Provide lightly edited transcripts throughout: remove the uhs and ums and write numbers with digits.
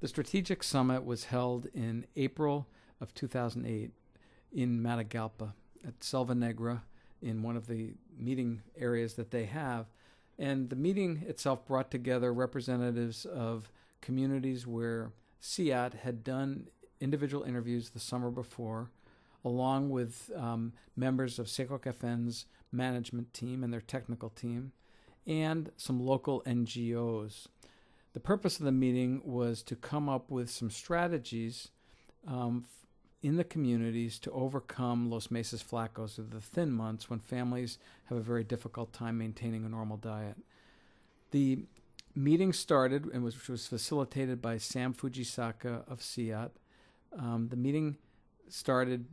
The strategic summit was held in April of 2008 in Matagalpa at Selva Negra in one of the meeting areas that they have. And the meeting itself brought together representatives of communities where CIAT had done individual interviews the summer before, along with members of CECOCAFEN's management team and their technical team, and some local NGOs. The purpose of the meeting was to come up with some strategies in the communities to overcome los meses flacos, or the thin months when families have a very difficult time maintaining a normal diet. The meeting started, and which was facilitated by Sam Fujisaka of CIAT. The meeting started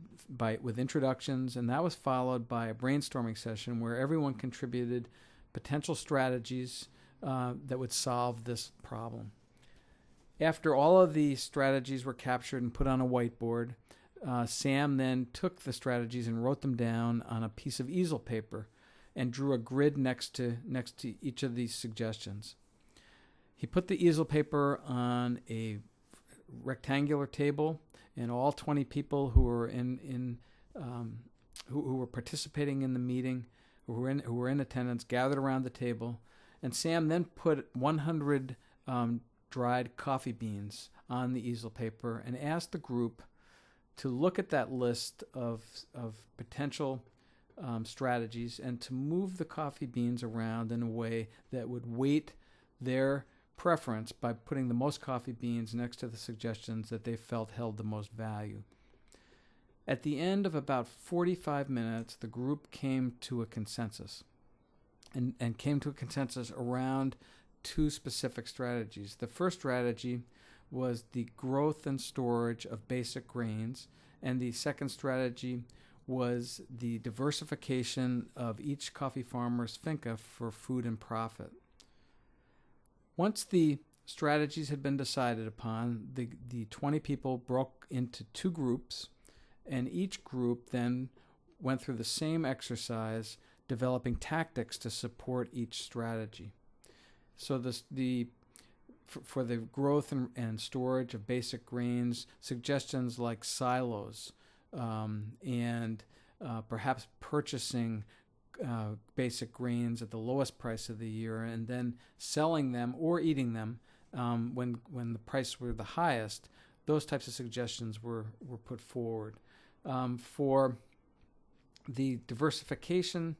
with introductions, and that was followed by a brainstorming session where everyone contributed potential strategies that would solve this problem. After all of the strategies were captured and put on a whiteboard, Sam then took the strategies and wrote them down on a piece of easel paper and drew a grid next to each of these suggestions. He put the easel paper on a rectangular table, and all 20 people who were who were participating in the meeting, who were in attendance, gathered around the table. And Sam then put 100 dried coffee beans on the easel paper and asked the group to look at that list of potential strategies and to move the coffee beans around in a way that would weight their preference by putting the most coffee beans next to the suggestions that they felt held the most value. At the end of about 45 minutes, the group came to a consensus and came to a consensus around two specific strategies. The first strategy was the growth and storage of basic grains, and the second strategy was the diversification of each coffee farmer's finca for food and profit. Once the strategies had been decided upon, the 20 people broke into two groups, and each group then went through the same exercise, developing tactics to support each strategy. So for the growth and storage of basic grains, suggestions like silos and perhaps purchasing basic grains at the lowest price of the year and then selling them or eating them when the price were the highest, those types of suggestions were put forward. For the diversification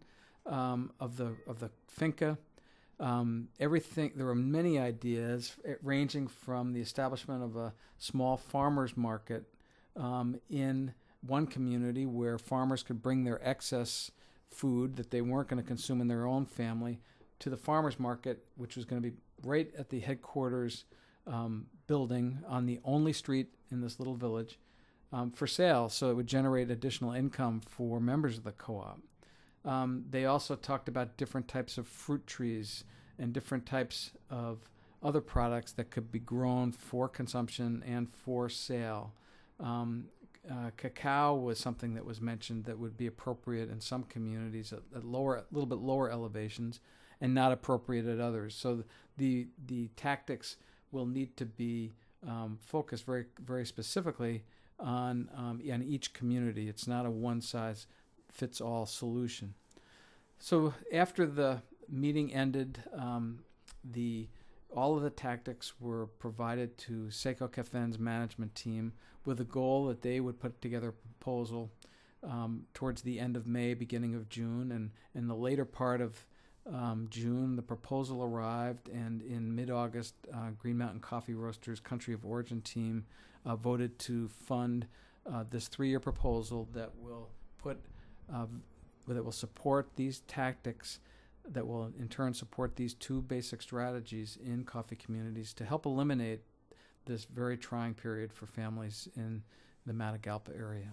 of the finca, there were many ideas ranging from the establishment of a small farmers market in one community where farmers could bring their excess food that they weren't going to consume in their own family to the farmers market, which was going to be right at the headquarters building on the only street in this little village for sale, so it would generate additional income for members of the co-op. They also talked about different types of fruit trees and different types of other products that could be grown for consumption and for sale. Cacao was something that was mentioned that would be appropriate in some communities at a little bit lower elevations and not appropriate at others. So the tactics will need to be focused very, very specifically on each community. It's not a one-size-fits-all solution. So after the meeting ended, all of the tactics were provided to CECOCAFEN's management team with a goal that they would put together a proposal towards the end of May, beginning of June, and in the later part of June, the proposal arrived, and in mid-August, Green Mountain Coffee Roasters Country of Origin team voted to fund this 3-year proposal that will support these tactics, that will in turn support these two basic strategies in coffee communities to help eliminate this very trying period for families in the Matagalpa area.